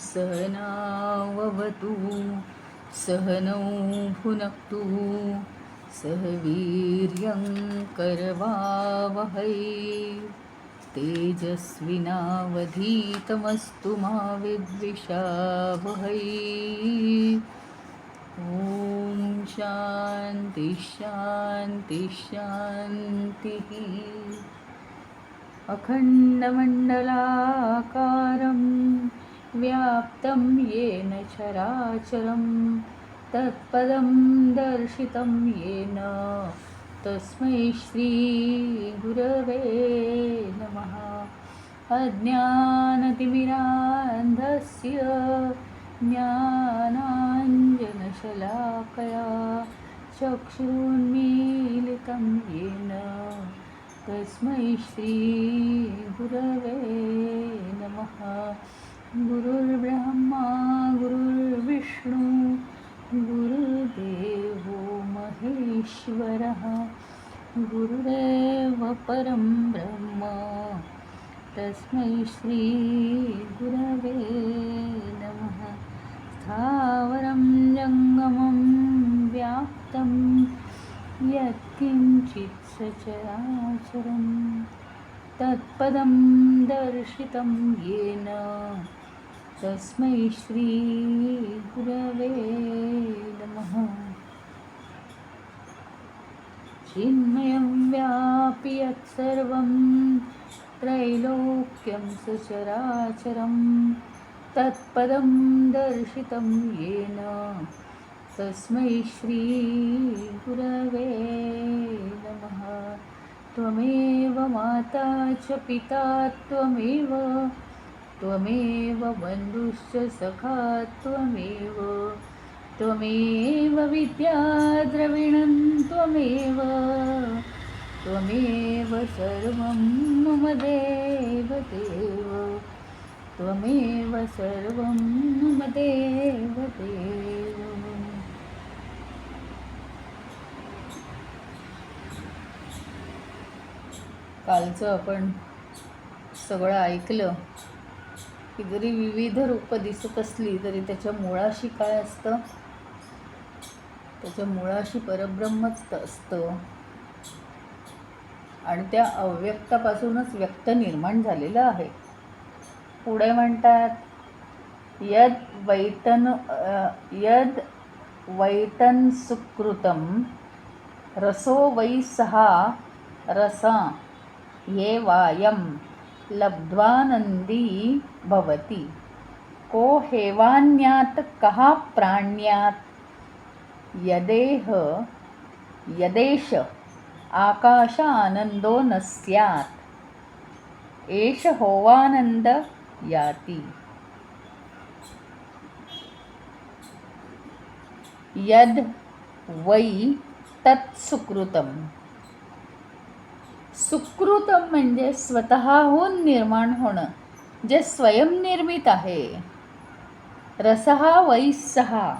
सहनाववतु सहनौ भुनक्तु सह वीर्यं करवावहै तेजस्विनावधीतमस्तु मा विद्विषावहै। ॐ शान्ति शान्ति शान्तिः। अखण्डमण्डलाकारं व्याप्तं येन चराचरं तत्पदं दर्शितं येन तस्मै श्रीगुरवे नमः। अज्ञानतिमिरान्धस्य ज्ञानाञ्जनशलाकया चक्षुरुन्मीलितं येन तस्मै श्रीगुरवे नमः। गुरुर्ब्रह्मा गुरुर्विष्णु गुरुर्देवो महेश्वरः गुरुरेव परं ब्रह्म तस्मै श्रीगुरवे नमः। स्थावरं जङ्गमं व्याप्तं यत्किञ्चित् सचराचरं तत्पदं दर्शितं येन तस्मै श्रीगुरवे नमः। चिन्मयं व्यापि यत्सर्वं त्रैलोक्यं सचराचरं तत्पदं दर्शितं येन तस्मै श्रीगुरवे नमः। त्वमेव माता च पिता त्वमेव त्वमेव बन्धुश्च सखा त्वमेव त्वमेव विद्या द्रविणं त्वमेव त्वमेव सर्वं मम देवदेव त्वमेव सर्वं मम देवदेव। कालचं आपण सगळं ऐकलं की जरी विविध रूपं दिसत असली तरी त्याच्या मुळाशी काय असतं? त्याच्या मुळाशी परब्रह्मच असतं आणि त्या अव्यक्तापासूनच व्यक्त निर्माण झालेलं आहे. पुढे म्हणतात यद वैतन सुकृतं रसो वै सहा रसा ये वायं लब्ध्वानंदी भवति को हेवान्यात् कहा प्राण्यात् यदेश आकाश आनंदो न स्यात् एष होवानंद याति। यद वै तत्सुकृतम। सुकृतम म्हणजे स्वतःहून निर्माण होणं, जे स्वयंनिर्मित आहे. रसहा वैसहा,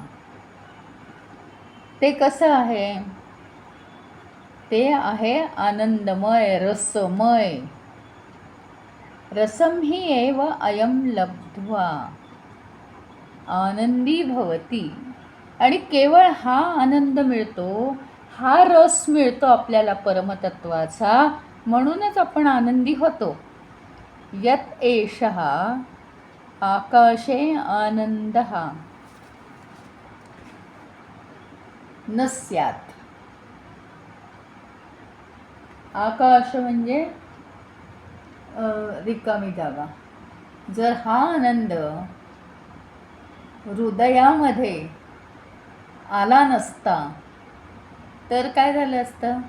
ते कसं आहे? ते आहे आनंदमय, रसमय. रसम ही एव अयम लब्ध्वा आनंदी भवती. आणि केवळ हा आनंद मिळतो, हा रस मिळतो आपल्याला परमतत्वाचा, म्हणूनच आपण आनंदी होतो. यत एषः आकाशे आनंदः न स्यात्. आकाश म्हणजे रिकामी जागा. जर हा आनंद हृदयामध्ये आला नसता तर काय झालं असतं?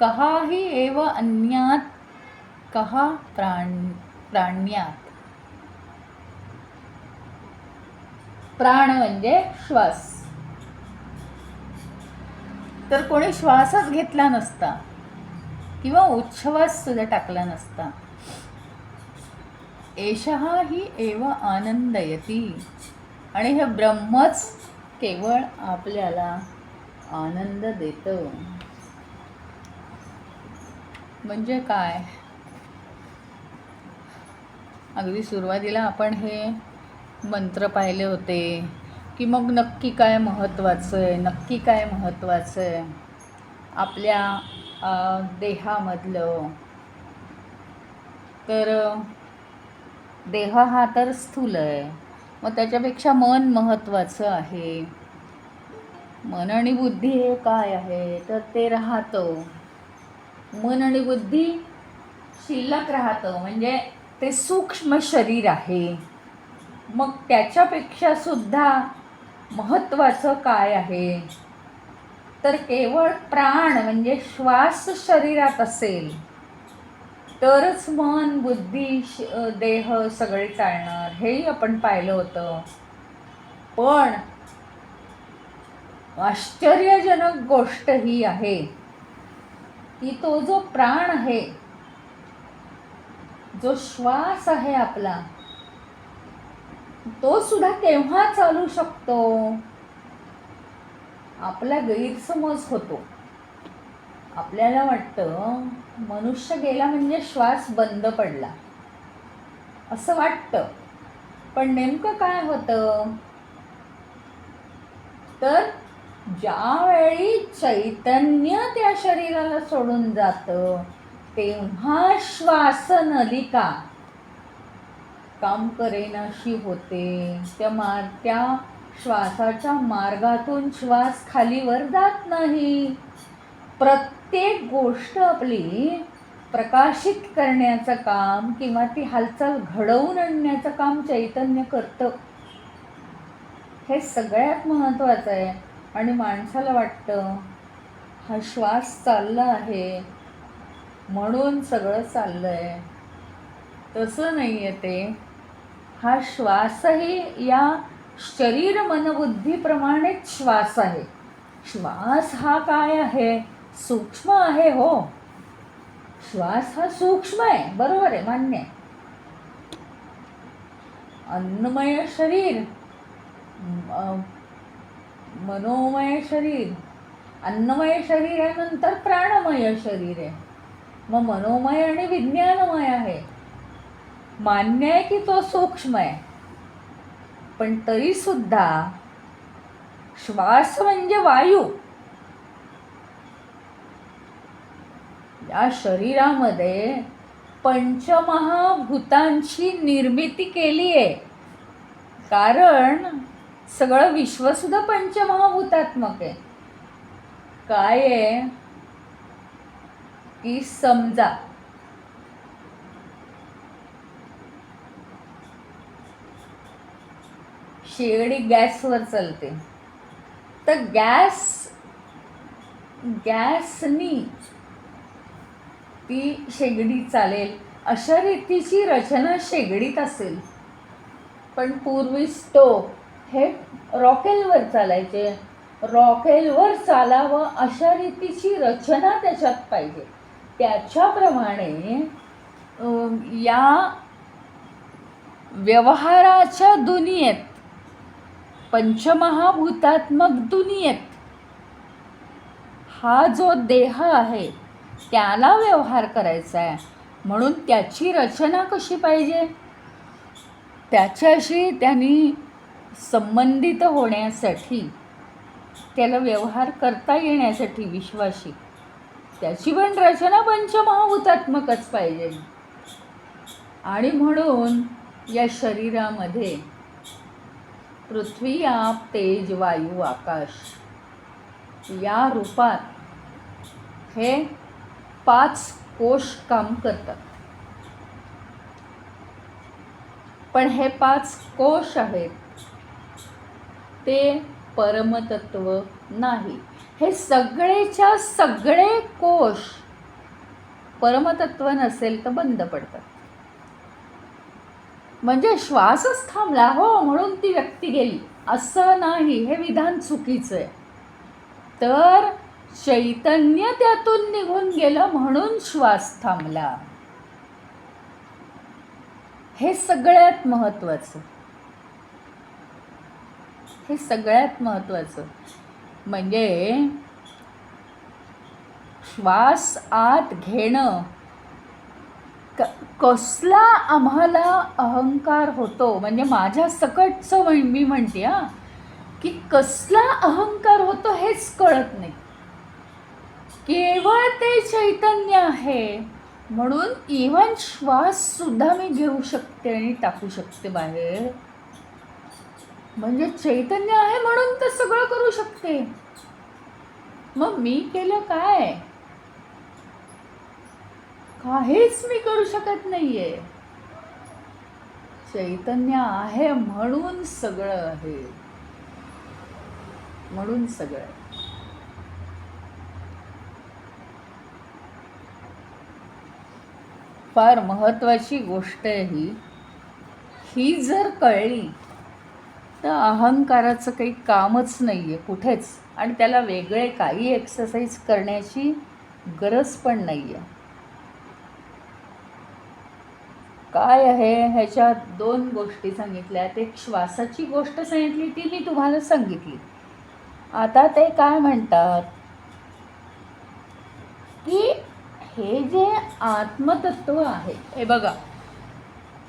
कहाही एव अन्यात कहा प्राण्यात. प्राण म्हणजे श्वास. तर कोणी श्वासच घेतला नसता किंवा उच्छ्वास सुद्धा टाकला नसता. एषः हि एव आनंदयती. आणि हे ब्रह्मच केवळ आपल्याला आनंद देतं. म्हणजे काय? अगदी सुरुवातीला आपण हे मंत्र पाहिले होते की मग नक्की काय महत्त्वाचं आहे, नक्की काय महत्त्वाचं आहे आपल्या देहामधलं. तर देह हा तर स्थूल आहे, मग त्याच्यापेक्षा मन महत्त्वाचं आहे. मन आणि बुद्धी हे काय आहे तर ते राहतं. मन आणि बुद्धी शिल्लक राहतं, म्हणजे ते सूक्ष्म शरीर आहे. मग त्याच्यापेक्षा सुद्धा महत्त्वाचं काय आहे तर केवळ प्राण म्हणजे श्वास शरीरात असेल तरच मन, बुद्धी, देह सगळे चालणार. हेही आपण पाहिलं होतं. पण आश्चर्यजनक गोष्ट ही आहे की तो जो प्राण आहे, जो श्वास आहे आपला, तो सुद्धा केव्हा चालू शकतो. आपला गैरसमज होतो. आपल्याला वाटतं मनुष्य गेला म्हणजे श्वास बंद पडला असं वाटतं. पण नेमकं काय होतं तर ज्यावेळी चैतन्य त्या शरीराला सोडून जातं तेव्हा श्वासनलिका काम करेनाशी होते. त्या श्वासाच्या मार्गातून श्वास खालीवर जात नाही. प्रत्येक गोष्ट आपली प्रकाशित करण्याचं काम किंवा ती हालचाल घडवून आणण्याचं काम चैतन्य करतं. हे सगळ्यात महत्त्वाचं आहे. आणि माणसाला वाटतं हा श्वास चालला आहे म्हणून सगळं चाललं आहे. तसं नाही आहे ते. हा श्वासही या शरीर मनबुद्धीप्रमाणेच श्वास आहे. श्वास हा काय आहे? सूक्ष्म आहे. हो, श्वास हा सूक्ष्म आहे, बरोबर आहे, मान्य आहे. अन्नमय शरीर, मनोमय शरीर, अन्नमय शरीरानंतर प्राणमय शरीर आहे. मग मनोमय आणि विज्ञानमय आहे. मान्य आहे की तो सूक्ष्म आहे, पण तरी सुद्धा श्वास म्हणजे वायू. या शरीरामध्ये पंचमहाभूतांची निर्मिती केली आहे. कारण सगळं विश्वसुद्धा पंचमहाभूतात्मक आहे. काय आहे की समजा शेगडी गॅसवर चालते, तर गॅसनी ती शेगडी चालेल अशा रीतीची रचना शेगडीत असेल. पण पूर्वी स्टोव हे रॉकेलवर चालायचे. रॉकेलवर चालावं अशा रीतीची रचना त्याच्यात पाहिजे. त्याच्याप्रमाणे या व्यवहाराच्या दुनियेत, पंचमहाभूतात्मक दुनियेत हा जो देह आहे त्याला व्यवहार करायचा आहे. म्हणून त्याची रचना कशी पाहिजे, त्याच्याशी त्यांनी संबंधित होण्यासाठी, त्याला व्यवहार करता येण्यासाठी विश्वाशी, त्याची पण रचना पंचमहाभूतात्मकच पाहिजे. आणि म्हणून या शरीरामध्ये पृथ्वी, आप, तेज, वायू, आकाश या रूपात हे 5 कोश काम करतात. पण हे 5 कोश आहेत ते परमतत्व नाही. हे सगळेच्या सगळे कोश परमतत्व नसेल तर बंद पडतात. म्हणजे श्वासच थांबला, हो, म्हणून ती व्यक्ती गेली. असं नाही, हे विधान चुकीचं आहे. तर चैतन्य त्यातून निघून गेलं म्हणून श्वास थांबला. हे सगळ्यात महत्त्वाचं, हे सगळ्यात महत्त्वाचं. म्हणजे श्वास आत घेणं, कसला आम्हाला अहंकार होतो, म्हणजे माझ्या सकटचं मी म्हणते की कसला अहंकार होतो हेच कळत नाही. केवळ ते चैतन्य आहे म्हणून इव्हन श्वास सुद्धा मी घेऊ शकते आणि टाकू शकते बाहेर. म्हणजे चैतन्य आहे म्हणून तर सगळं करू शकते. मग मी केलं काय? काहीच मी करू शकत नाहीये. चैतन्य आहे म्हणून सगळं आहे, म्हणून सगळं. फार महत्त्वाची गोष्ट आहे ही जर कळली तर अहंकाराचं काही कामच नाही आहे कुठेच, आणि त्याला वेगळे काही एक्सरसाइज करण्याची गरज पण नाही आहे. काय आहे ह्याच्यात दोन गोष्टी सांगितल्यात. एक श्वासाची गोष्ट सांगितली, ती मी तुम्हाला सांगितली. आता ते काय म्हणतात की हे जे आत्मतत्व आहे, हे बघा,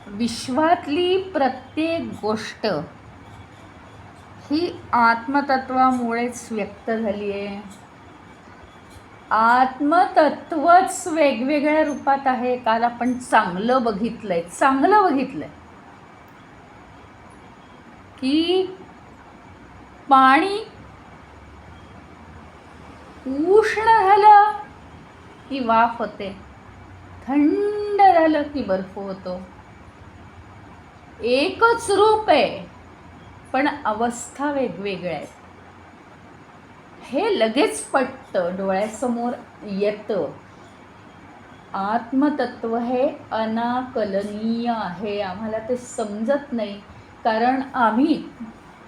विश्वातली प्रत्येक गोष्ट ही आत्मतत्वामुळेच व्यक्त झाली आहे. आत्मतत्वच वेगवेगळ्या रूपात आहे. काल आपण चांगलं बघितलंय की पाणी उष्ण झालं की वाफ होते, थंड झालं की बर्फ होतो. एकच रूप आहे पण अवस्था वेगवेगळ्या आहेत. हे लगेच पटतं, डोळ्यासमोर येतं. आत्मतत्व हे अनाकलनीय आहे. आम्हाला ते समजत नाही, कारण आम्ही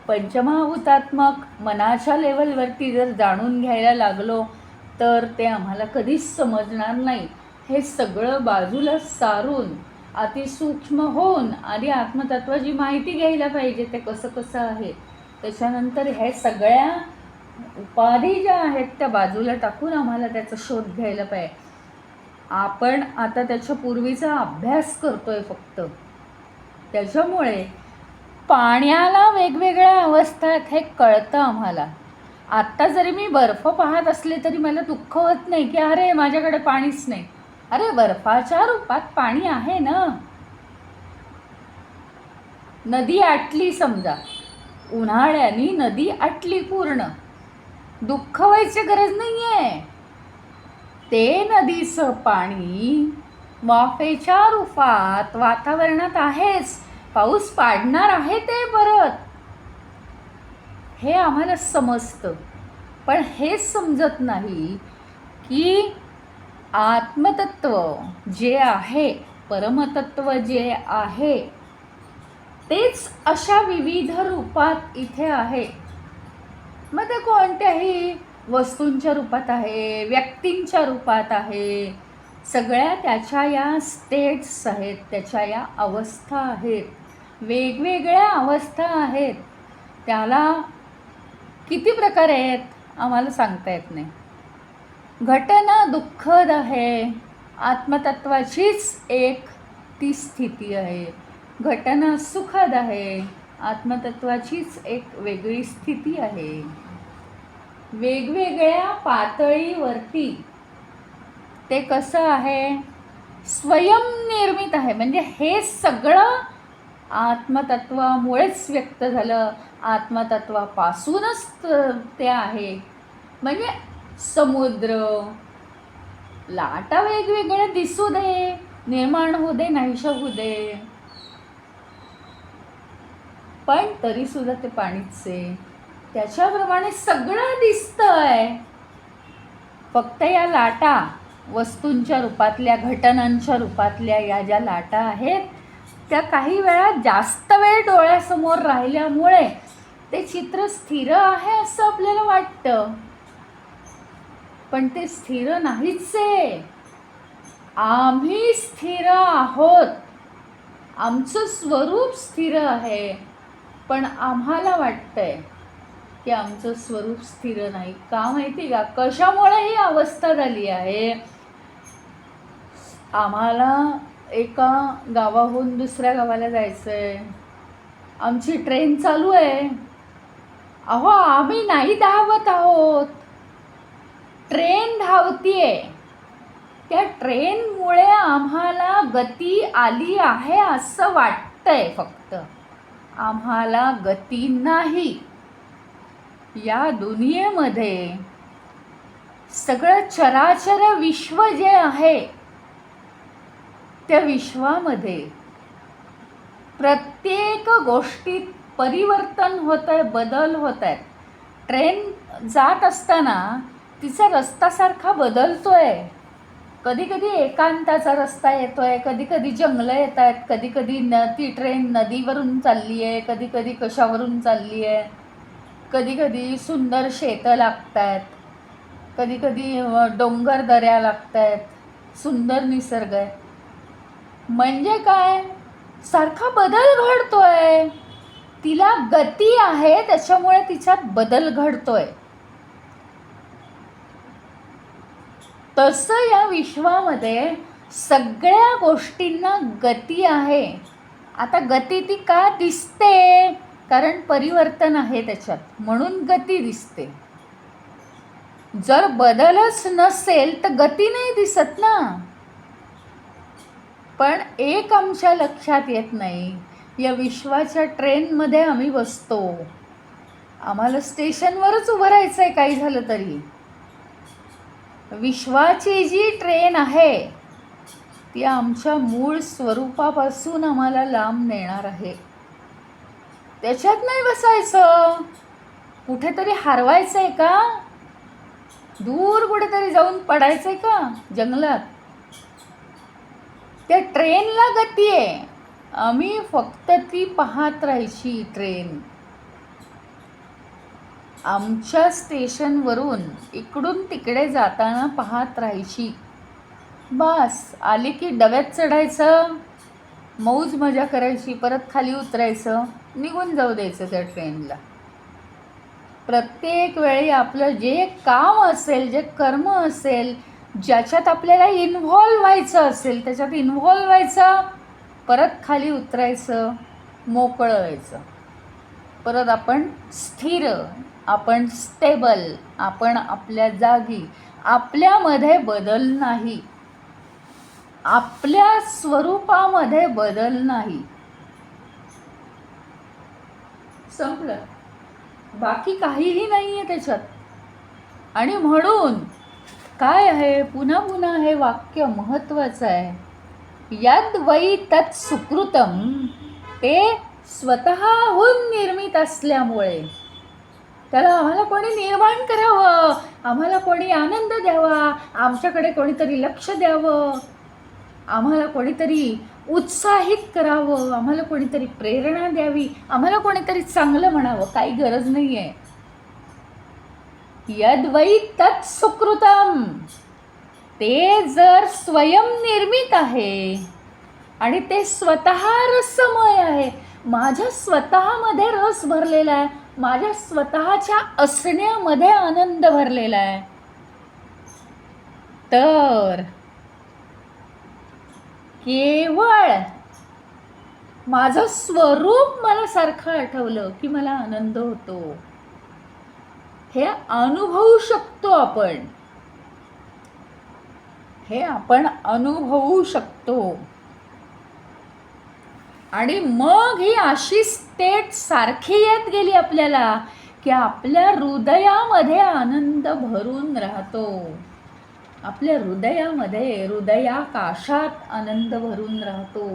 पंचमहाभूतात्मक मनाच्या लेवलवरती जर जाणून घ्यायला लागलो तर ते आम्हाला कधीच समजणार नाही. हे सगळं बाजूला सारून अतिसूक्ष्म होऊन आधी आत्मतत्वाची माहिती घ्यायला पाहिजे, ते कसं कसं आहे. त्याच्यानंतर हे सगळ्या उपाधी ज्या आहेत त्या बाजूला टाकून आम्हाला त्याचा शोध घ्यायला पाहिजे. आपण आता त्याच्या पूर्वीचा अभ्यास करतोय फक्त. त्याच्यामुळे पाण्याला वेगवेगळ्या अवस्था आहेत हे कळतं आम्हाला. आत्ता जरी मी बर्फ पाहत असले तरी मला दुःख होत नाही की अरे माझ्याकडे पाणीच नाही. अरे बर्फाच्या रूपात पाणी आहे ना. नदी आटली समजा, उन्हाळ्यानी नदी आटली पूर्ण, दुःख व्हायची गरज नाही आहे. ते नदीचं पाणी वाफेच्या रूपात वातावरणात आहेच, पाऊस पाडणार आहे ते परत, हे आम्हाला समजतं. पण हे समजत नाही की आत्मतत्व जे आहे, परमतत्व जे आहे, तेच अशा विविध रूपात इथे आहे. मग ते कोणत्याही वस्तूंच्या रूपात आहे, व्यक्तींच्या रूपात आहे, सगळ्या त्याच्या या स्टेट्स आहेत, त्याच्या या अवस्था आहेत, वेगवेगळ्या अवस्था आहेत. त्याला किती प्रकार आहेत आम्हाला सांगता येत नाही. घटना दुःखद आहे, आत्मतत्वाचीच एक ती स्थिती आहे. घटना सुखद आहे, आत्मतत्वाचीच एक वेगळी स्थिती आहे. वेगवेगळ्या पातळीवरती ते कसं आहे, स्वयंनिर्मित आहे. म्हणजे हे सगळं आत्मतत्वामुळेच व्यक्त झालं, आत्मतत्वापासूनच ते आहे. म्हणजे समुद्र, लाटा वेगवेगळ्या दिसू दे, निर्माण होऊ दे, नाहीशा होऊ दे, पण तरीसुद्धा ते पाणीच आहे. त्याच्याप्रमाणे सगळं दिसतंय. फक्त या लाटा वस्तूंच्या रूपातल्या, घटनांच्या रूपातल्या या ज्या लाटा आहेत त्या काही वेळा जास्त वेळ डोळ्यासमोर राहिल्यामुळे ते चित्र स्थिर आहे असं आपल्याला वाटतं, पण ते स्थिर नाहीच आहे. आम्ही स्थिर आहोत, आमचं स्वरूप स्थिर आहे, पण आम्हाला वाटतंय की आमचं स्वरूप स्थिर नाही. का माहिती का? कशामुळे ही अवस्था झाली आहे? आम्हाला एका गावाहून दुसऱ्या गावाला जायचं आहे, आमची ट्रेन चालू आहे. अहो, आम्ही नाही धावत आहोत, ट्रेन धावतीये. त्या ट्रेनमुळे आम्हाला गती आली आहे असं वाटतंय, फक्त आम्हाला गती नाही. या दुनियेमध्ये सगळं चराचर विश्व जे आहे, त्या विश्वामध्ये प्रत्येक गोष्टीत परिवर्तन होत आहे, बदल होत आहेत. ट्रेन जात असताना तिचा रस्ता सारखा बदलतोय. कधी कधी एकांताचा रस्ता येतोय, कधी कधी जंगलं येत आहेत, कधी कधी ती ट्रेन नदीवरून चालली आहे, कधी कधी कशावरून चालली आहे, कधी कधी सुंदर शेतं लागत आहेत, कधी कधी डोंगर दऱ्या लागत आहेत, सुंदर निसर्ग आहे. म्हणजे काय? सारखा बदल घडतोय. तिला गती आहे, त्याच्यामुळे तिच्यात बदल घडतोय. तसं या विश्वामध्ये सगळ्या गोष्टींना गती आहे. आता गती ती का दिसते? कारण परिवर्तन आहे त्याच्यात, म्हणून गती दिसते. जर बदलच नसेल तर गती नाही दिसत ना. पण एक आमच्या लक्षात येत नाही, या विश्वाच्या ट्रेनमध्ये आम्ही बसतो, आम्हाला स्टेशनवरच उभं राहायचं आहे काही झालं तरी. विश्वाची जी ट्रेन आहे ती आमच्या मूळ स्वरूपापासून आम्हाला लांब नेणार आहे. त्याच्यात नाही बसायचं. कुठेतरी हरवायचं आहे का? दूर कुठेतरी जाऊन पडायचं आहे का जंगलात? त्या ट्रेनला गती आहे, आम्ही फक्त ती पाहत राहायची. ट्रेन आमच्या स्टेशनवरून इकडून तिकडे जाताना पाहत राहायची. बस आली की डब्यात चढायचं, मौज मजा करायची, परत खाली उतरायचं, निघून जाऊ द्यायचं त्या ट्रेनला. प्रत्येक वेळी आपलं जे काम असेल, जे कर्म असेल, ज्याच्यात आपल्याला इन्व्हॉल्व व्हायचं असेल त्याच्यात इन्व्हॉल्व व्हायचं, परत खाली उतरायचं, मोकळं व्हायचं. परत आपण स्थिर, आपण स्टेबल, आपण आपल्या जागी. आपल्यामध्ये बदल नाही, आपल्या स्वरूपामध्ये बदल नाही. संपलं, बाकी काहीही नाही आहे त्याच्यात. आणि म्हणून काय आहे, पुन्हा पुन्हा हे वाक्य महत्त्वाचं आहे. यद वै तत् सुकृतम, ते स्वतःहून निर्मित असल्यामुळे त्याला आम्हाला कोणी निर्माण करावं, आम्हाला कोणी आनंद द्यावा, आमच्याकडे कोणीतरी लक्ष द्यावं, आम्हाला कोणीतरी उत्साहित करावं, आम्हाला कोणीतरी प्रेरणा द्यावी, आम्हाला कोणीतरी चांगलं म्हणावं, काही गरज नाही आहे. यद वै तत् सुकृतम, ते जर स्वयंनिर्मित आहे आणि ते स्वतः रसमय आहे, माझ्या स्वतःमध्ये रस भरलेला आहे, माझ्या स्वतःच्या असण्यामध्ये आनंद भरलेला आहे, तर केवळ माझं स्वरूप मला सारखं आठवलं की मला आनंद होतो. हे अनुभवू शकतो आपण, हे आपण अनुभवू शकतो. आणि मग ही अशी स्टेट सारखी येत गेली आपल्याला की आपल्या हृदयामध्ये आनंद भरून राहतो. आपल्या हृदयामध्ये, हृदयाकाशात आनंद भरून राहतो.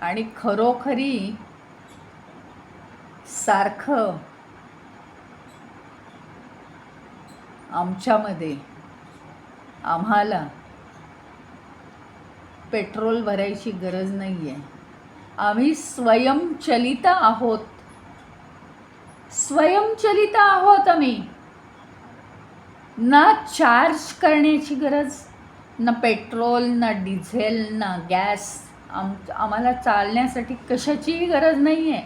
आणि खरोखरी सारखं आमच्यामध्ये, आम्हाला पेट्रोल भरायची गरज नाही आहे. आम्ही स्वयंचलित आहोत. स्वयंचलित आहोत आम्ही. ना चार्ज करण्याची गरज, ना पेट्रोल, ना डिझेल, ना गॅस. आम्हाला चालण्यासाठी कशाचीही गरज नाही आहे.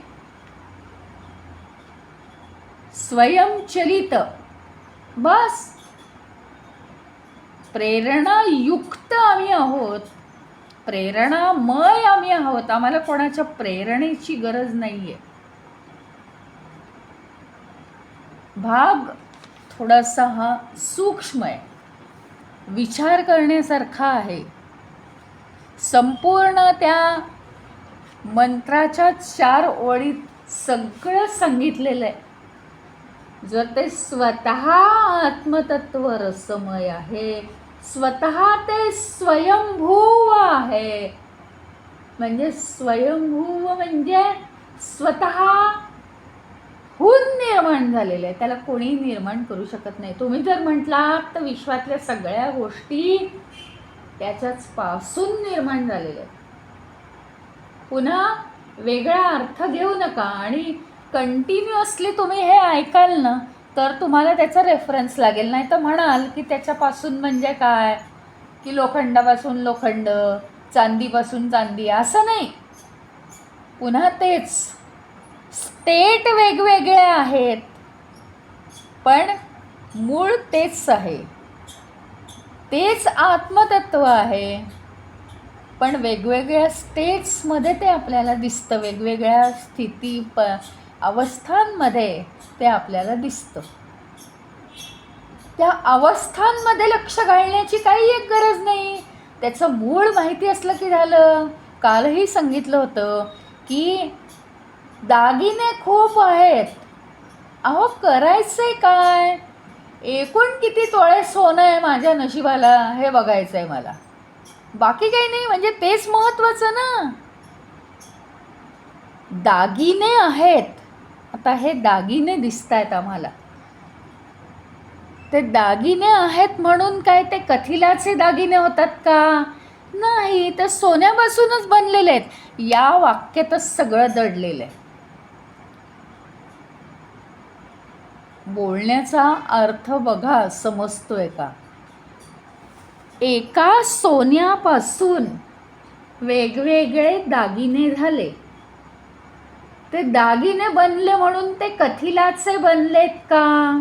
स्वयंचलित. बस. प्रेरणायुक्त आम्ही आहोत. प्रेरणामय आम्ही आहोत. आम्हाला कोणाच्या प्रेरणेची गरज नाही आहे. भाग थोडासा हा सूक्ष्म आहे, विचार करण्यासारखा आहे. संपूर्ण त्या मंत्राच्या 4 ओळीत सगळं सांगितलेलं आहे. जर ते स्वतः आत्मतत्व रसमय आहे, स्वतः ते स्वयंभूव आहे. म्हणजे स्वयंभूव म्हणजे स्वतः हून निर्माण झालेलं आहे. त्याला कोणी निर्माण करू शकत नाही. तुम्ही जर म्हटलात तर विश्वातल्या सगळ्या गोष्टी त्याच्याच पासून निर्माण झालेल्या आहेत. पुन्हा वेगळा अर्थ घेऊ नका आणि कंटिन्युअसली तुम्ही हे ऐकाल ना तर तुम्हाला त्याचा रेफरन्स लागेल. नाही तर म्हणाल की त्याच्यापासून म्हणजे काय, की लोखंडापासून लोखंड, चांदीपासून चांदी, असं नाही. पुन्हा तेच स्टेट वेगवेगळे आहेत पण मूळ तेच आहे. तेच आत्मतत्व आहे पण वेगवेगळ्या स्टेट्समध्ये ते आपल्याला दिसतं. वेगवेगळ्या स्थिती अवस्थांमध्ये ते आपल्याला दिसतं. त्या अवस्थांमध्ये लक्ष घालण्याची काही एक गरज नाही. त्याचं मूळ माहिती असलं की झालं. कालही सांगितलं होतं की दागिने खूप आहेत. अहो करायचंय काय? एकूण किती तोळे सोनं आहे माझ्या नशिबाला हे बघायचं आहे मला. बाकी काही नाही. म्हणजे तेच महत्त्वाचं ना. दागिने आहेत. आता हे दागिने दिसत आहेत आम्हाला. ते दागिने आहेत म्हणून काय ते कथिलाचे दागिने होतात का? नाही. ते सोन्यापासूनच बनलेले आहेत. या वाक्यातच सगळं दडलेलं आहे. बोलण्याचा अर्थ बघा समजतोय का? एका सोन्यापासून वेगवेगळे दागिने झाले. ते दागिने बनले म्हणून ते कथिलाचे बनलेत का?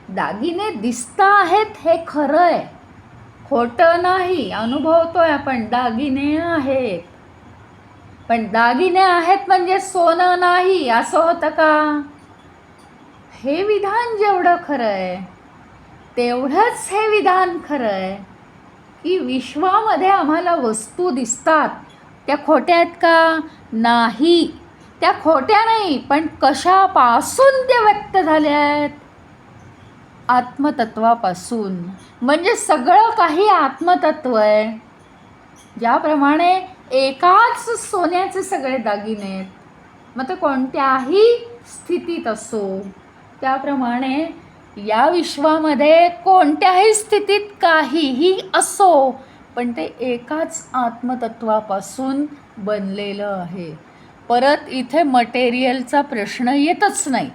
दागिने दिसत आहेत हे खरं आहे, खोटं नाही. अनुभवतोय आपण दागिने आहेत. पण दागिने आहेत म्हणजे सोनं नाही असं होतं का? हे विधान जेवढं खरं आहे तेवढंच हे विधान खरं आहे की विश्वामध्ये आम्हाला वस्तू दिसतात त्या खोट्या आहेत का? नाही. त्या खोट्या नाही. पण कशापासून त्या व्यक्त झाल्या आहेत? आत्मतत्वापासून. म्हणजे सगळं काही आत्मतत्व आहे. ज्याप्रमाणे एकाच सोन्याचे सगळे दागिने आहेत, मग ते कोणत्याही स्थितीत असो, त्याप्रमाणे या विश्वामध्ये कोणत्याही स्थितीत काहीही असो पण ते एकाच आत्मतत्वापासून बनलेलं आहे. परत इथे मटेरियलचा प्रश्न येतच नाही.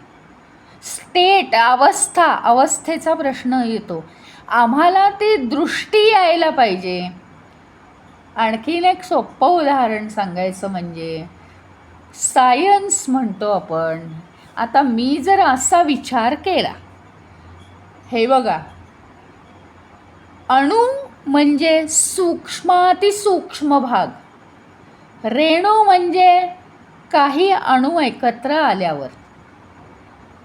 स्टेट अवस्थेचा प्रश्न येतो. आम्हाला ती दृष्टी यायला पाहिजे. आणखीन एक सोपं उदाहरण सांगायचं म्हणजे सायन्स म्हणतो आपण. आता मी जर असा विचार केला, हे बघा, अणू म्हणजे सूक्ष्मातिसूक्ष्म भाग, रेणू म्हणजे काही अणू एकत्र आल्यावर,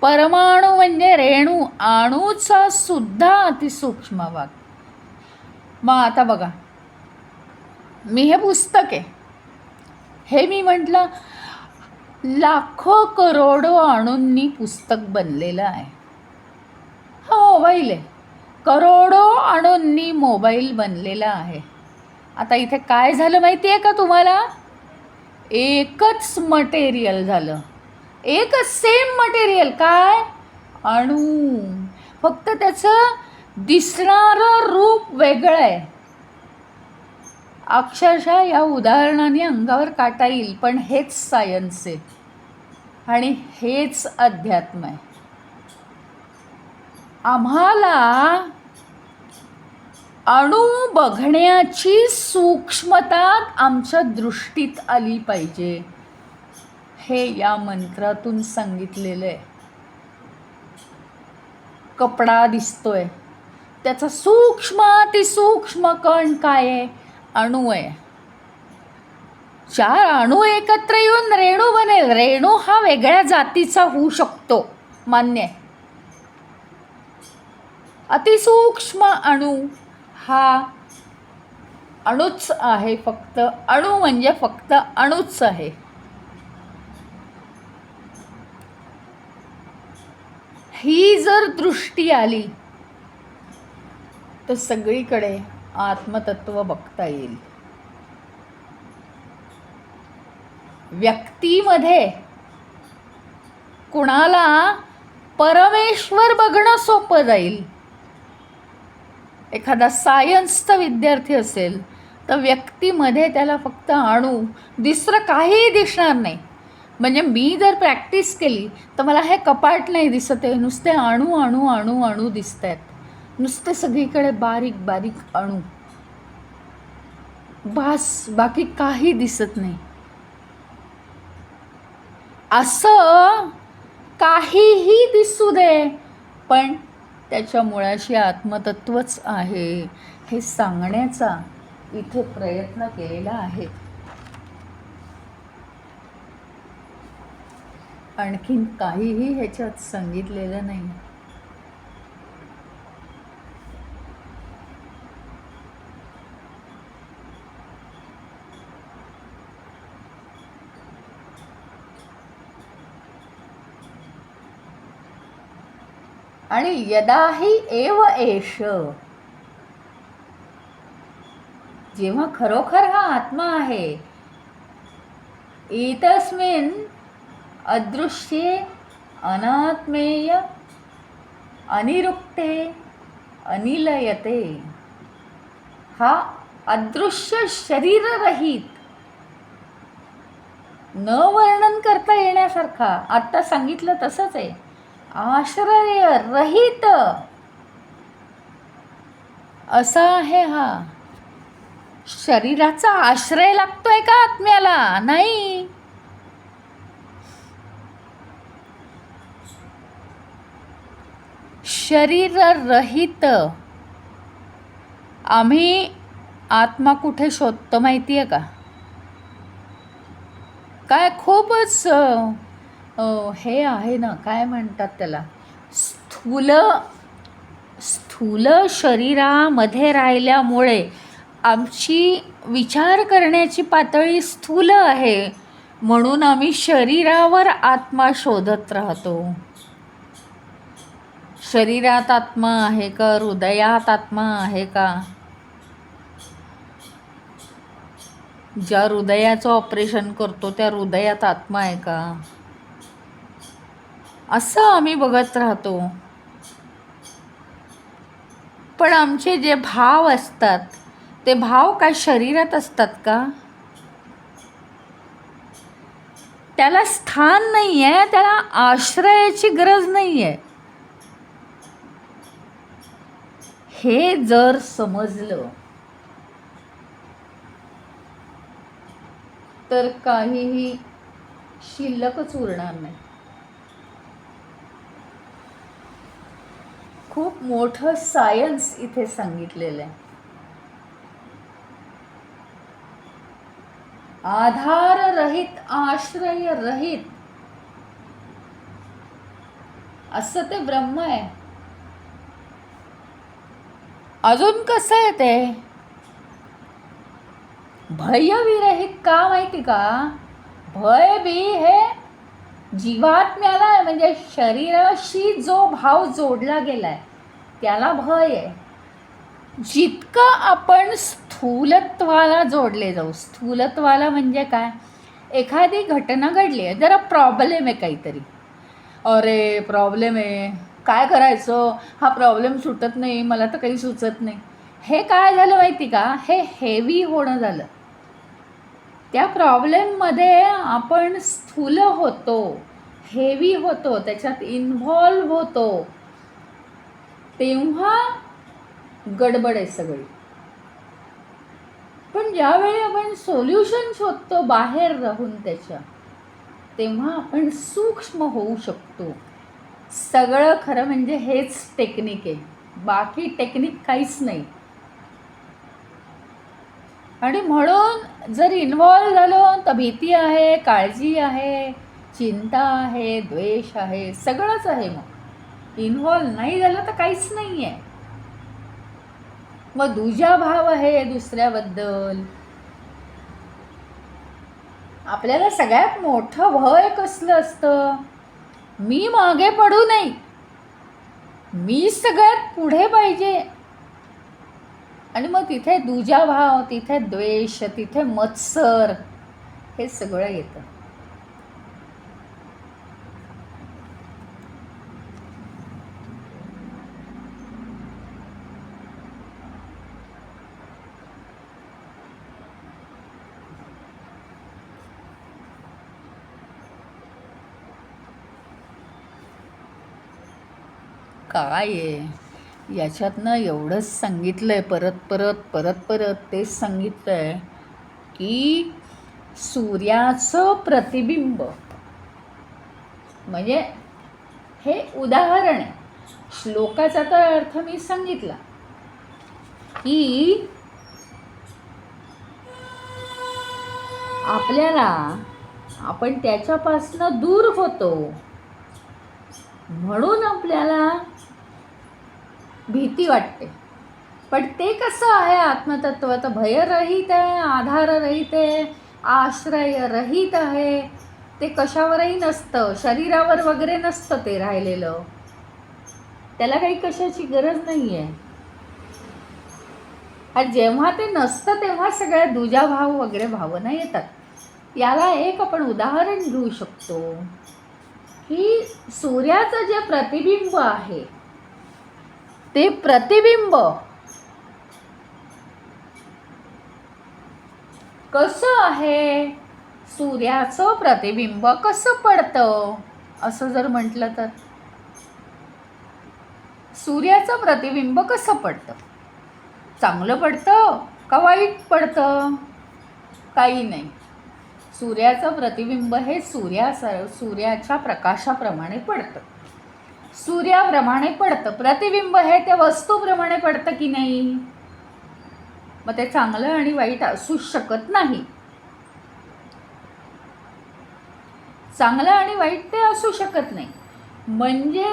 परमाणू म्हणजे रेणू, अणूचा सुद्धा अतिसूक्ष्म भाग. मग आता बघा, मी हे पुस्तक आहे, हे मी म्हटलं लाखो करोडो अणूंनी पुस्तक बनलेलं आहे. हा मोबाईल आहे, करोडो अणूंनी मोबाईल बनलेला आहे. आता इथे काय झालं माहिती आहे का तुम्हाला? एकच मटेरियल झालं, एकच सेम मटेरियल. काय? अणू. फक्त त्याचं दिसणारं रूप वेगळं आहे. अक्षरशः या उदाहरणाने अंगावर काटा येईल, पण हेच सायन्स आहे आणि हेच अध्यात्म आहे. आम्हाला अणू बघण्याची सूक्ष्मता आमच्या दृष्टीत आली पाहिजे, हे या मंत्रातून सांगितलेलं आहे. कपडा दिसतोय, त्याचा सूक्ष्म कण काय आहे? अणू आहे. 4 अणू एकत्र येऊन रेणू बनेल. रेणू हा वेगळ्या जातीचा होऊ शकतो, मान्य आहे. अतिसूक्ष्म अणू हा अणूच आहे. फक्त अणू म्हणजे फक्त अणूच आहे. ही जर दृष्टी आली तर सगळीकडे आत्मतत्व बघता येईल. व्यक्तीमध्ये कुणाला परमेश्वर बघणं सोपं जाईल. एखादा सायन्सचा विद्यार्थी असेल तर व्यक्तीमध्ये त्याला फक्त अणू, दुसरं काहीही दिसणार नाही. म्हणजे मी जर प्रॅक्टिस केली तर मला हे कपाट नाही दिसत आहे, नुसते अणू अणू अणू अणू दिसत आहेत. नुसते सगळीकडे बारीक बारीक अणू, बस बाकी काही दिसत नाही. असं काहीही दिसू दे, पण त्याच्या मुळाशी आत्मतत्वच आहे हे सांगण्याचा इथे प्रयत्न केलेला आहे. आणखीन काहीही ह्याच्यात सांगितलेलं नाही. आणि यदाही एव एष, जेव्हा खरोखर हा आत्मा आहे, एतस्मिन् अदृश्ये अनात्मेय अनिरुक्ते अनिलयते, हा अदृश्य शरीररहित, न वर्णन करता येण्यासारखा, आत्ता सांगितलं तसंच आहे, आश्रय रहित असा आहे हा. शरीराचा आश्रय लागतोय का आत्म्याला? नाही. शरीर रहित. आम्ही आत्मा कुठे शोधतो माहिती आहे का? काय खूपच हे आहे ना, काय म्हणतात त्याला, स्थूल शरीरामध्ये राहिल्यामुळे आमची विचार करण्याची पातळी स्थूल आहे, म्हणून आम्ही शरीरावर आत्मा शोधत राहतो. शरीरात आत्मा आहे का? हृदयात आत्मा आहे का? ज्या हृदयाचं ऑपरेशन करतो त्या हृदयात आत्मा आहे का? असं आम्ही बघत राहतो. पण आमचे जे भाव असतात ते भाव काय शरीरात असतात का? त्याला स्थान नाही आहे, त्याला आश्रयाची गरज नाही आहे. हे जर समजलं तर काहीही शिल्लकच उरणार नाही. खूप मोठं सायन्स इथे सांगितलेलं आहे. आधार रहित, आश्रय रहित असं ते ब्रह्म आहे. अजून कसं आहे ते भयविरहित का माहिती का? भय बी हे जीवात्म्याला आहे, म्हणजे शरीराशी जो भाव जोडला गेलाय त्याला भय आहे. जितकं आपण स्थूलत्वाला जोडले जाऊ, स्थूलत्वाला म्हणजे काय, एखादी घटना घडली आहे, जरा प्रॉब्लेम आहे काहीतरी, अरे प्रॉब्लेम आहे, काय करायचं, हा प्रॉब्लेम सुटत नाही, मला तर काही सुचत नाही, हे काय झालं माहिती का, हे हेवी होणं झालं. त्या प्रॉब्लेममध्ये आपण स्थूल होतो, हेवी होतो, त्याच्यात इन्व्हॉल्व होतो, तेव्हा गडबड आहे सगळी. पण ज्यावेळी आपण सोल्युशन शोधतो बाहेर राहून त्याच्या, तेव्हा आपण सूक्ष्म होऊ शकतो. सगळं खरं म्हणजे हेच टेक्निक आहे, बाकी टेक्निक काहीच नाही. आणि म्हणून जर इन्व्हॉल्व झालो तर भीती आहे, काळजी आहे, चिंता आहे, द्वेष आहे, सगळंच आहे. मग इन्व्हॉल्व नाही झालं तर काहीच नाही आहे. मग दुजाभाव आहे दुसऱ्याबद्दल. आपल्याला सगळ्यात मोठं भय कसलं असतं, मी मागे पडू नये, मी सगळ्यात पुढे पाहिजे. आणि मग तिथे दुजाभाव, तिथे द्वेष, तिथे मत्सर, हे सगळं येतं. काय आहे याच्यातनं एवढंच सांगितलं आहे, परत परत परत परत तेच सांगितलं आहे की सूर्याचं प्रतिबिंब म्हणजे हे उदाहरण आहे. श्लोकाचा तर अर्थ मी सांगितला की आपल्याला आपण त्याच्यापासनं दूर होतो, म्हणून आपल्याला भीती वाटते. पण ते कसं आहे, आत्मतत्व तर भयरहित आहे, आधाररहित आहे, आश्रयरहित आहे. ते कशावरही नसतं, शरीरावर वगैरे नसतं ते राहिलेलं, त्याला काही कशाची गरज नाही आहे. आणि जेव्हा ते नसतं तेव्हा सगळ्या दुजाभाव वगैरे भावना येतात. याला एक आपण उदाहरण घेऊ शकतो की सूर्याचं जे प्रतिबिंब आहे, ते प्रतिबिंब कसं आहे, सूर्याचं प्रतिबिंब कसं पडतं असं जर म्हटलं तर, सूर्याचं प्रतिबिंब कसं पडतं, चांगलं पडतं का वाईट पडतं, काही नाही. सूर्याचं प्रतिबिंब हे सूर्याच्या प्रकाशाप्रमाणे पडतं, सूर्याप्रमाणे पडतं. प्रतिबिंब हे त्या वस्तूप्रमाणे पडतं की नाही, मग ते चांगलं आणि वाईट असू शकत नाही. चांगलं आणि वाईट ते असू शकत नाही. म्हणजे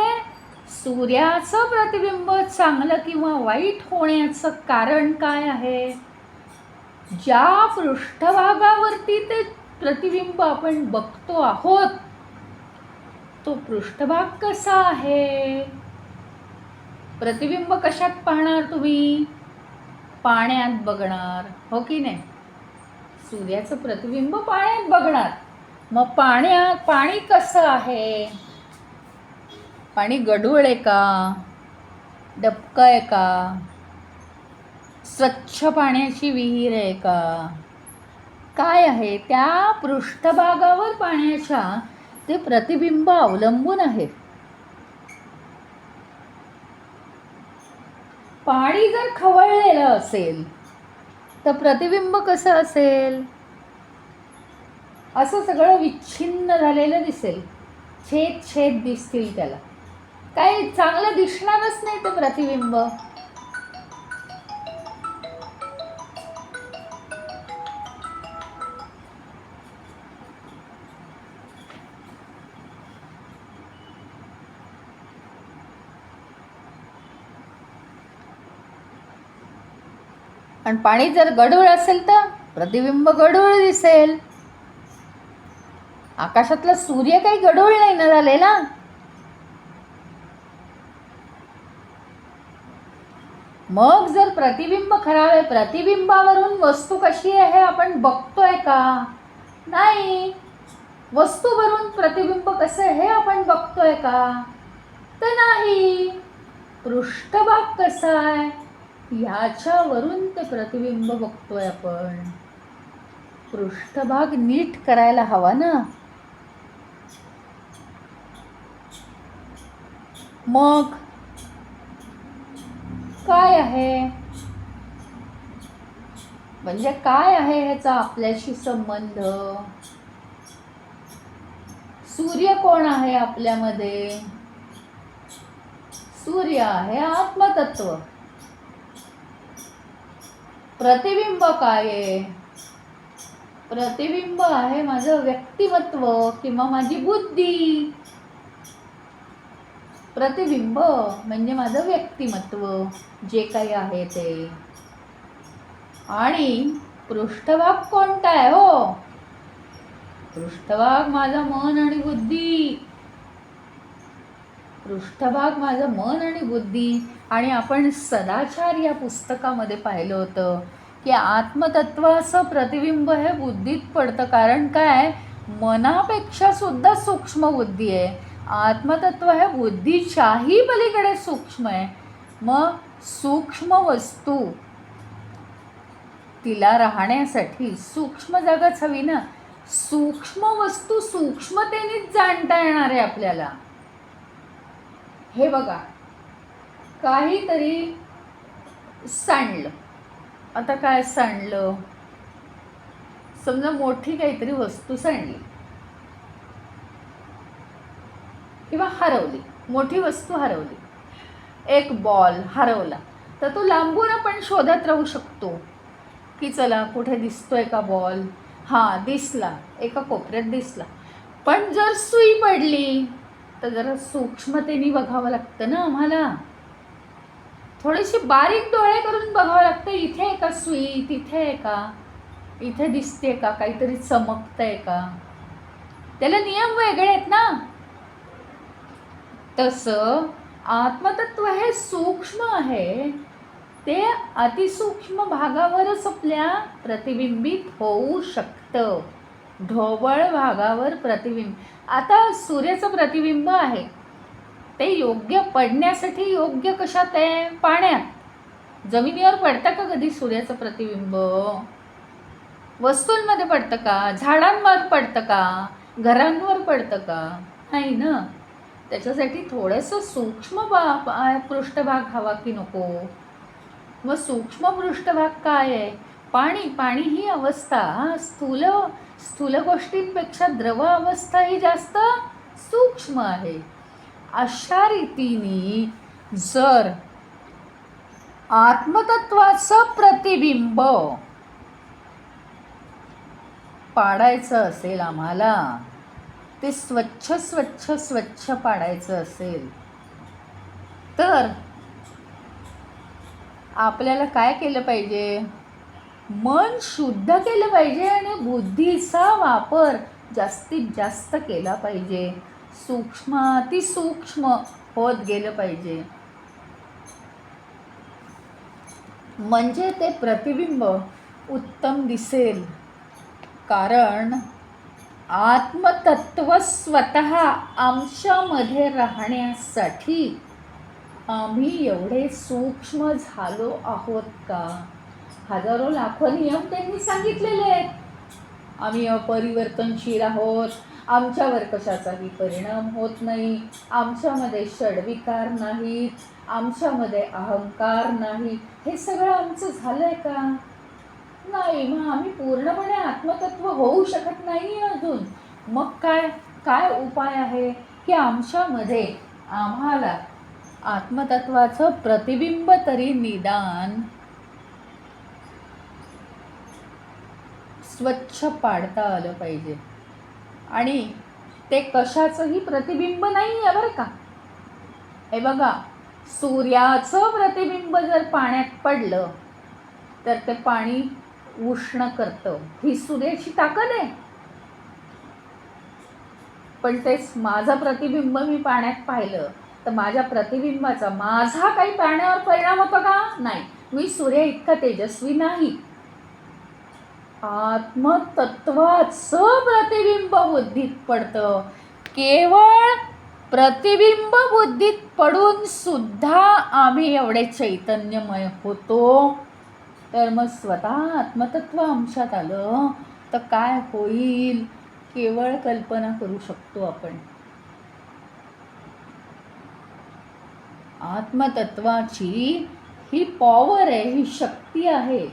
सूर्याचं प्रतिबिंब चांगलं किंवा वाईट होण्याचं कारण काय आहे, ज्या पृष्ठभागावरती ते प्रतिबिंब आपण बघतो आहोत, तो पृष्ठभाग कसा आहे. प्रतिबिंब कशात पाहणार तुम्ही, पाण्यात बघणार, हो की नाही. सूर्याचं प्रतिबिंब पाण्यात बघणार. मग पाणी कसं आहे, पाणी गढूळ आहे का, डबकं आहे का, स्वच्छ पाण्याची विहीर आहे का, काय आहे. त्या पृष्ठभागावर पाण्याच्या ते प्रतिबिंब अवलंबून आहेत. पाणी जर खवळलेलं असेल तर प्रतिबिंब कसं असेल, असं सगळं विच्छिन्न झालेलं दिसेल, छेद छेद दिसतील, त्याला काही चांगलं दिसणारच नाही ते प्रतिबिंब. आणि पाणी जर गढूळ असेल तर प्रतिबिंब गढूळ दिसेल. आकाशातला सूर्य काही गढूळ नाही ना झालेला. मग जर प्रतिबिंब खराब आहे, प्रतिबिंबावरून वस्तू कशी आहे आपण बघतोय का, नाही. वस्तूवरून प्रतिबिंब कसं आहे हे आपण बघतोय का, तर नाही. पृष्ठभाग कसा आहे ह्याच्यावरून ते प्रतिबिंब बघतोय आपण. पृष्ठभाग नीट करायला हवा ना. मग काय आहे, म्हणजे काय आहे ह्याचा आपल्याशी संबंध. सूर्य कोण आहे आपल्यामध्ये, सूर्य आहे आत्मतत्व. प्रतिबिंब काय आहे, प्रतिबिंब आहे माझं व्यक्तिमत्व किंवा माझी बुद्धी. प्रतिबिंब म्हणजे माझं व्यक्तिमत्व जे काही आहे ते. आणि पृष्ठभाग कोणता आहे हो, पृष्ठभाग माझं मन आणि बुद्धी. पृष्ठभाग माझं मन आणि बुद्धी. आणि आपण सदाचार या पुस्तकामध्ये पाहिलं होतं की आत्मतत्वाचं प्रतिबिंब हे बुद्धीत पडतं. कारण काय, मनापेक्षा सुद्धा सूक्ष्म बुद्धी आहे. आत्मतत्व हे बुद्धीच्याही पलीकडे सूक्ष्म आहे. मग सूक्ष्म वस्तू तिला राहण्यासाठी सूक्ष्म जागाच हवी ना. सूक्ष्म वस्तू सूक्ष्मतेनेच जाणता येणार आहे आपल्याला. हे बघा, काहीतरी सांडलं. आता काय सांडलं, समजा मोठी काहीतरी वस्तू सांडली किंवा हरवली, मोठी वस्तू हरवली. एक बॉल हरवला तर तो लांबून आपण शोधत राहू शकतो की चला कुठे दिसतोय का बॉल. हां दिसला, एका कोपऱ्यात दिसला. पण जर सुई पडली तर जरा सूक्ष्मतेने बघावं लागतं ना आम्हाला. थोडीशी बारीक डोळे करून बघावं लागतं. इथे आहे का सुई, तिथे आहे का, इथे दिसते का, काहीतरी चमकतंय का. त्याला नियम वेगळे आहेत ना. तसं आत्मतत्व हे सूक्ष्म आहे, ते अतिसूक्ष्म भागावरच आपल्या प्रतिबिंबित होऊ शकतं. ढोबळ भागावर प्रतिबिंब. आता सूर्याचं प्रतिबिंब आहे ते योग्य पडण्यासाठी योग्य कशात आहे, पाण्यात. जमिनीवर पडतं का कधी सूर्याचं प्रतिबिंब, वस्तूंमध्ये पडतं का, झाडांवर पडतं का, घरांवर पडतं का, नाही ना. त्याच्यासाठी थोडंसं सूक्ष्म पृष्ठभाग हवा की नको. मग सूक्ष्म पृष्ठभाग काय आहे, पाणी. पाणी ही अवस्था स्थूल गोष्टींपेक्षा द्रव अवस्था ही जास्त सूक्ष्म आहे. अशा रीतीने जर आत्मतत्वाचं प्रतिबिंब पाडायचं असेल आम्हाला, ते स्वच्छ स्वच्छ स्वच्छ पाडायचं असेल तर आपल्याला काय केलं पाहिजे, मन शुद्ध केलं पाहिजे आणि बुद्धीचा वापर जास्तीत जास्त केला पाहिजे. सूक्ष्म अतिसूक्ष्म होत गेलं पाहिजे. म्हणजे ते प्रतिबिंब उत्तम दिसेल. कारण आत्मतत्व स्वतः आमच्यामध्ये राहण्यासाठी आम्ही एवढे सूक्ष्म झालो आहोत का. हजारो लाखो नियम त्यांनी सांगितलेले आहेत. आम्ही अपरिवर्तनशील आहोत, आमच्यावर कशाचाही परिणाम होत नाही, आमच्यामध्ये षड्विकार नाहीत, आमच्यामध्ये अहंकार नाही. हे सगळं आमचं झालं आहे का, नाही. मग आम्ही पूर्णपणे आत्मतत्व होऊ शकत नाही अजून. मग काय काय उपाय आहे की आमच्यामध्ये आम्हाला आत्मतत्वाचं प्रतिबिंब तरी निदान स्वच्छ पाडता आलं पाहिजे. आणि ते कशाचंही प्रतिबिंब नाही आहे बरं का. हे बघा, सूर्याचं प्रतिबिंब जर पाण्यात पडलं तर ते पाणी उष्ण करतं, ही सूर्याची ताकद आहे. पण तेच माझं प्रतिबिंब मी पाण्यात पाहिलं तर माझ्या प्रतिबिंबाचा माझा काही पाण्यावर परिणाम होतो का, नाही. मी सूर्य इतका तेजस्वी नाही. आत्मतत्वाचं प्रतिबिंब बुद्धीत पडतं. केवळ प्रतिबिंब बुद्धीत पडून सुद्धा आम्ही एवढे चैतन्यमय होतो, तर मग स्वतः आत्मतत्व आमच्यात आलं तर काय होईल केवळ कल्पना करू शकतो आपण. आत्मतत्वाची ही पॉवर आहे, ही शक्ती आहे.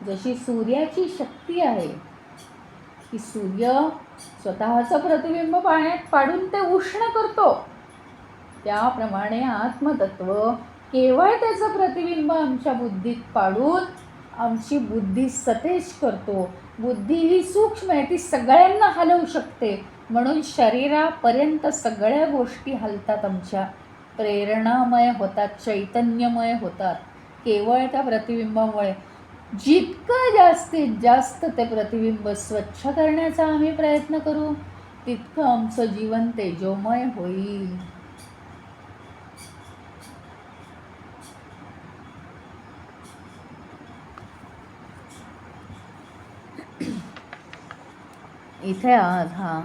जशी सूर्याची शक्ती आहे की सूर्य स्वतःचं प्रतिबिंब पाण्यात पाडून ते उष्ण करतो, त्याप्रमाणे आत्मतत्व केवळ त्याचं प्रतिबिंब आमच्या बुद्धीत पाडून आमची बुद्धी सतेज करतो. बुद्धी ही सूक्ष्म आहे, ती सगळ्यांना हलवू शकते. म्हणून शरीरापर्यंत सगळ्या गोष्टी हलतात, आमच्या प्रेरणामय होतात, चैतन्यमय होतात केवळ त्या प्रतिबिंबामुळे. जितकं जास्तीत जास्त ते प्रतिबिंब स्वच्छ करण्याचा आम्ही प्रयत्न करू, तितकं आमचं जीवन तेजोमय होईल. इथे आज हा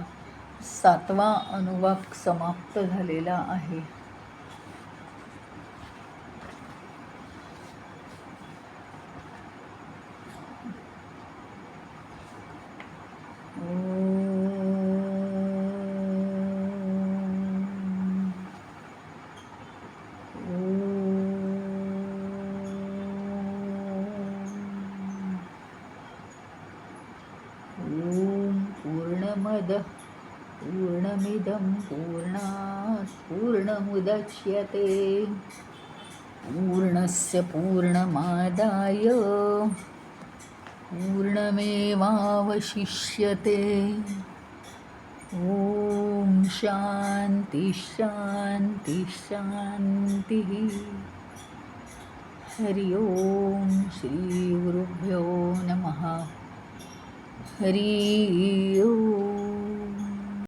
7वा अनुवाक समाप्त झालेला आहे. पूर्णमिदं पूर्णात् पूर्णमुदच्यते पूर्णस्य पूर्णमादाय पूर्णमेवावशिष्यते. ॐ शान्ति शान्ति शान्तिः. हरि ओम श्री गुरुभ्यो नमः. हरि ओम.